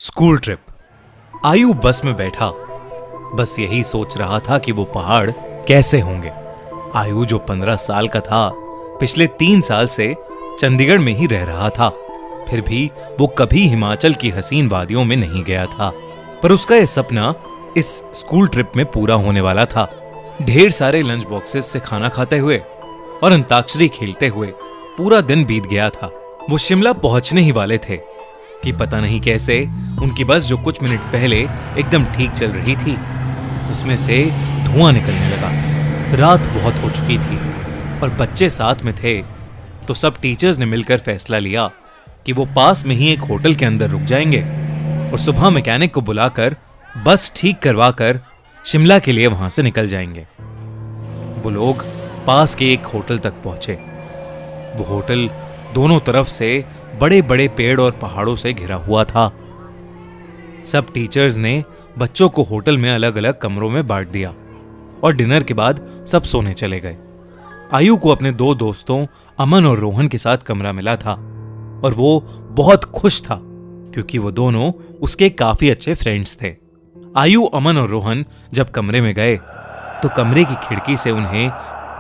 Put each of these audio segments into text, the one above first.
School trip. आयु बस में बैठा बस यही सोच रहा था कि वो पहाड़ कैसे होंगे। आयु जो 15 साल का था, पिछले 3 साल से चंडीगढ़ में ही रह रहा था। फिर भी वो कभी हिमाचल की हसीन वादियों में नहीं गया था। पर उसका यह सपना इस स्कूल ट्रिप में पूरा होने वाला था। ढेर सारे लंच बॉक्सेस से खाना खाते हुए और अंताक्षरी खेलते हुए पूरा दिन बीत गया था। वो शिमला पहुंचने ही वाले थे कि पता नहीं कैसे उनकी बस जो कुछ मिनट पहले एकदम ठीक चल रही थी, उसमें से धुआं निकलने लगा। रात बहुत हो चुकी थी और बच्चे साथ में थे, तो सब टीचर्स ने मिलकर फैसला लिया कि वो पास में ही एक होटल के अंदर रुक जाएंगे और सुबह मैकेनिक को बुलाकर बस ठीक करवा कर शिमला के लिए वहां से निकल जाएंगे। वो लोग पास के एक होटल तक पहुंचे। वो होटल दोनों तरफ से बड़े बड़े पेड़ और पहाड़ों से घिरा हुआ था। सब टीचर्स ने बच्चों को होटल में अलग अलग कमरों में बांट दिया और डिनर के बाद सब सोने चले गए। आयु को अपने 2 दोस्तों अमन और रोहन के साथ कमरा मिला था और वो बहुत खुश था क्योंकि वो दोनों उसके काफी अच्छे फ्रेंड्स थे। आयु, अमन और रोहन जब कमरे में गए तो कमरे की खिड़की से उन्हें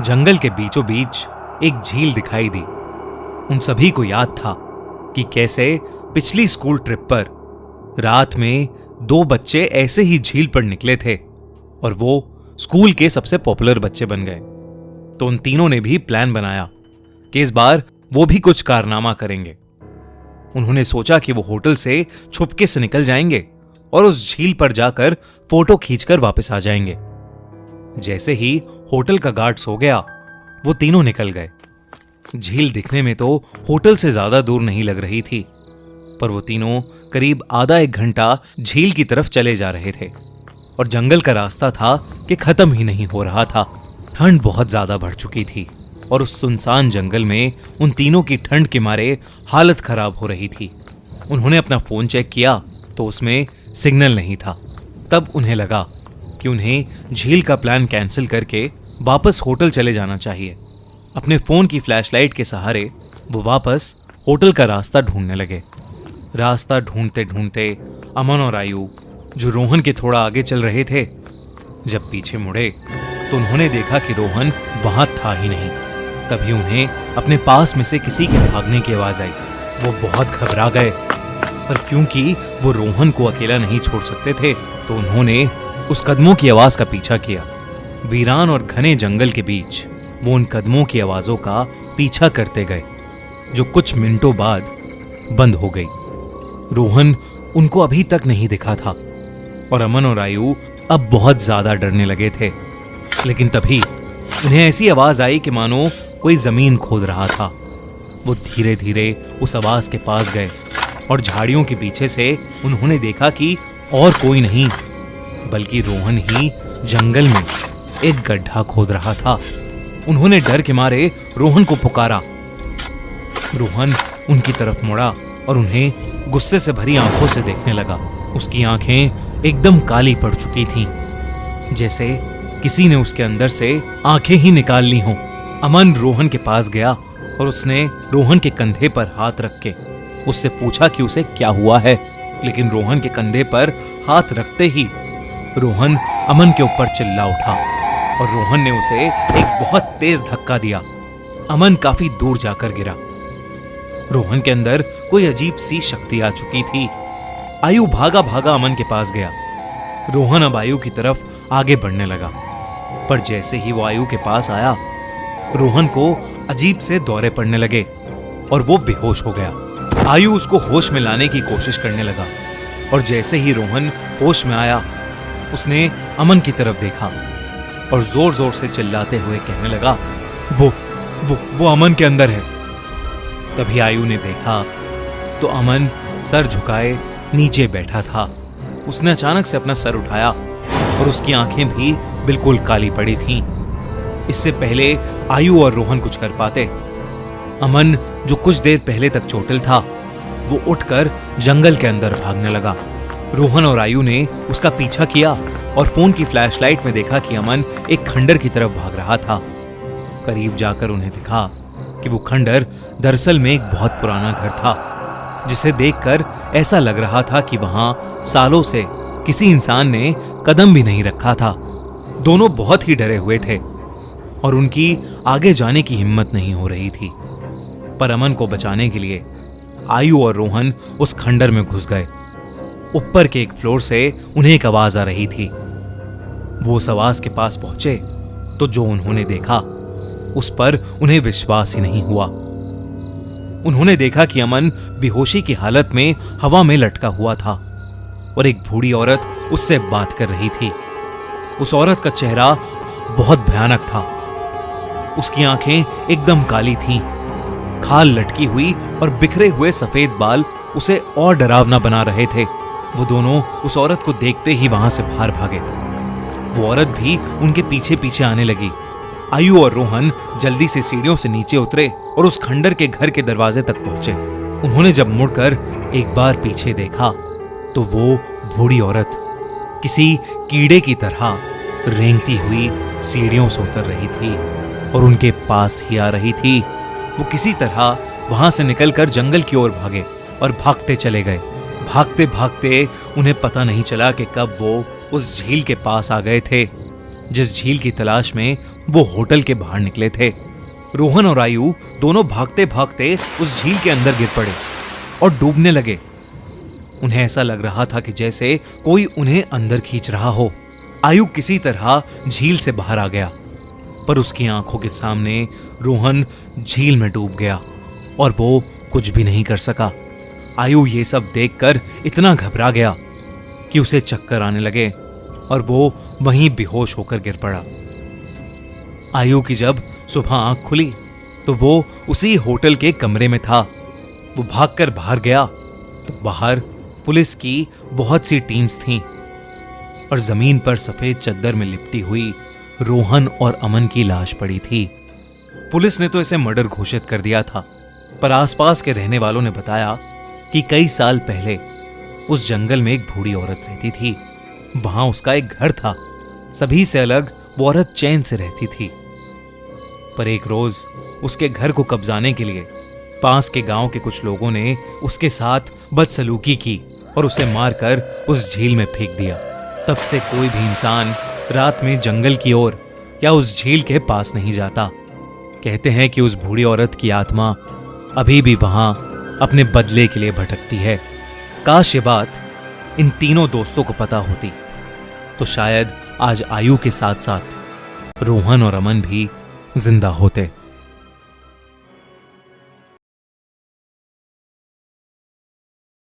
जंगल के बीचों बीच एक झील दिखाई दी। उन सभी को याद था कि कैसे पिछली स्कूल ट्रिप पर रात में 2 बच्चे ऐसे ही झील पर निकले थे और वो स्कूल के सबसे पॉपुलर बच्चे बन गए। तो उन तीनों ने भी प्लान बनाया कि इस बार वो भी कुछ कारनामा करेंगे। उन्होंने सोचा कि वो होटल से छुपके से निकल जाएंगे और उस झील पर जाकर फोटो खींचकर वापस आ जाएंगे। जैसे ही होटल का गार्ड सो गया, वो तीनों निकल गए। झील दिखने में तो होटल से ज्यादा दूर नहीं लग रही थी, पर वो तीनों करीब आधा 1 घंटा झील की तरफ चले जा रहे थे और जंगल का रास्ता था कि खत्म ही नहीं हो रहा था। ठंड बहुत ज्यादा बढ़ चुकी थी और उस सुनसान जंगल में उन तीनों की ठंड के मारे हालत खराब हो रही थी। उन्होंने अपना फोन चेक किया तो उसमें सिग्नल नहीं था। तब उन्हें लगा कि उन्हें झील का प्लान कैंसिल करके वापस होटल चले जाना चाहिए। अपने फोन की फ्लैशलाइट के सहारे वो वापस होटल का रास्ता ढूंढने लगे। रास्ता ढूंढते ढूंढते अमन और आयु, जो रोहन के थोड़ा आगे चल रहे थे, जब पीछे मुड़े तो उन्होंने देखा कि रोहन वहां था ही नहीं। तभी उन्हें अपने पास में से किसी के भागने की आवाज आई। वो बहुत घबरा गए, पर क्योंकि वो रोहन को अकेला नहीं छोड़ सकते थे तो उन्होंने उस कदमों की आवाज का पीछा किया। वीरान और घने जंगल के बीच वो उन कदमों की आवाजों का पीछा करते गए, जो कुछ मिनटों बाद बंद हो गई। रोहन उनको अभी तक नहीं दिखा था और अमन और आयु अब बहुत ज्यादा डरने लगे थे। लेकिन तभी उन्हें ऐसी आवाज आई कि मानो कोई जमीन खोद रहा था। वो धीरे धीरे उस आवाज के पास गए और झाड़ियों के पीछे से उन्होंने देखा कि और कोई नहीं बल्कि रोहन ही जंगल में एक गड्ढा खोद रहा था। उन्होंने डर के मारे रोहन को पुकारा। रोहन उनकी तरफ मुड़ा और उन्हें गुस्से से भरी आंखों से देखने लगा। उसकी आंखें एकदम काली पड़ चुकी थीं, जैसे किसी ने उसके अंदर से आंखें ही निकाल ली हों। अमन रोहन के पास गया और उसने रोहन के कंधे पर हाथ रख के उससे पूछा कि उसे क्या हुआ है। लेकिन रोहन के कंधे पर हाथ रखते ही रोहन अमन के ऊपर चिल्ला उठा और रोहन ने उसे एक बहुत तेज धक्का दिया। अमन काफी दूर जाकर गिरा। रोहन के अंदर कोई अजीब सी शक्ति आ चुकी थी। आयु भागा भागा अमन के पास गया। रोहन अब आयु की तरफ आगे बढ़ने लगा, पर जैसे ही वो आयु के पास आया, रोहन को अजीब से दौरे पड़ने लगे और वो बेहोश हो गया। आयु उसको होश में लाने की कोशिश करने लगा और जैसे ही रोहन होश में आया, उसने अमन की तरफ देखा और जोर जोर से चिल्लाते हुए कहने लगा, वो अमन के अंदर है। तभी आयु ने देखा तो अमन सर झुकाए नीचे बैठा था। उसने अचानक से अपना सर उठाया और उसकी आंखें भी बिल्कुल काली पड़ी थीं। इससे पहले आयु और रोहन कुछ कर पाते, अमन, जो कुछ देर पहले तक चोटिल था, वो उठकर जंगल के अंदर भागने लगा। रोहन और आयु ने उसका पीछा किया और फोन की फ्लैशलाइट में देखा कि अमन एक खंडर की तरफ भाग रहा था। करीब जाकर उन्हें दिखा कि वो खंडर दरअसल में एक बहुत पुराना घर था। जिसे देखकर ऐसा लग रहा था कि वहां सालों से किसी इंसान ने कदम भी नहीं रखा था। दोनों बहुत ही डरे हुए थे और उनकी आगे जाने की हिम्मत नहीं हो रही थी। पर अमन को बचाने के लिए आयु और रोहन उस खंडर में घुस गए। ऊपर के एक फ्लोर से उन्हें एक आवाज आ रही थी। वो उस आवाज के पास पहुंचे तो जो उन्होंने देखा उस पर उन्हें विश्वास ही नहीं हुआ। उन्होंने देखा कि अमन बेहोशी की हालत में हवा में लटका हुआ था और एक बूढ़ी औरत उससे बात कर रही थी। उस औरत का चेहरा बहुत भयानक था। उसकी आंखें एकदम काली थीं। खाल लटकी हुई और बिखरे हुए सफेद बाल उसे और डरावना बना रहे थे। वो दोनों उस औरत को देखते ही वहां से बाहर भागे। वो औरत भी उनके पीछे पीछे आने लगी। आयु और रोहन जल्दी से सीढ़ियों से नीचे उतरे और उस खंडर के घर के दरवाजे तक पहुंचे। उन्होंने जब मुड़कर एक बार पीछे देखा तो वो बूढ़ी औरत किसी कीड़े की तरह रेंगती हुई सीढ़ियों से उतर रही थी और उनके पास ही आ रही थी। वो किसी तरह वहां से निकलकर जंगल की ओर भागे और भागते चले गए। भागते भागते उन्हें पता नहीं चला कि कब वो उस झील के पास आ गए थे, जिस झील की तलाश में वो होटल के बाहर निकले थे। रोहन और आयु दोनों भागते भागते उस झील के अंदर गिर पड़े और डूबने लगे। उन्हें ऐसा लग रहा था कि जैसे कोई उन्हें अंदर खींच रहा हो। आयु किसी तरह झील से बाहर आ गया, पर उसकी आंखों के सामने रोहन झील में डूब गया और वो कुछ भी नहीं कर सका। आयु ये सब देखकर इतना घबरा गया कि उसे चक्कर आने लगे और वो वहीं बेहोश होकर गिर पड़ा। आयु की जब सुबह आंख खुली तो वो उसी होटल के कमरे में था। वो भागकर बाहर गया तो बाहर पुलिस की बहुत सी टीम्स थीं और जमीन पर सफेद चद्दर में लिपटी हुई रोहन और अमन की लाश पड़ी थी। पुलिस ने तो इसे मर्डर घोषित कर दिया था, पर आसपास के रहने वालों ने बताया कि कई साल पहले उस जंगल में एक बूढ़ी औरत रहती थी। वहां उसका एक घर था। सभी से अलग वो औरत चैन से रहती थी। पर एक रोज उसके घर को कब्जाने के लिए पास के गांव के कुछ लोगों ने उसके साथ बदसलूकी की और उसे मारकर उस झील में फेंक दिया। तब से कोई भी इंसान रात में जंगल की ओर या उस झील के पास नहीं जाता। कहते हैं कि उस बूढ़ी औरत की आत्मा अभी भी वहां अपने बदले के लिए भटकती है। काश ये बात इन तीनों दोस्तों को पता होती तो शायद आज आयु के साथ साथ रोहन और अमन भी जिंदा होते।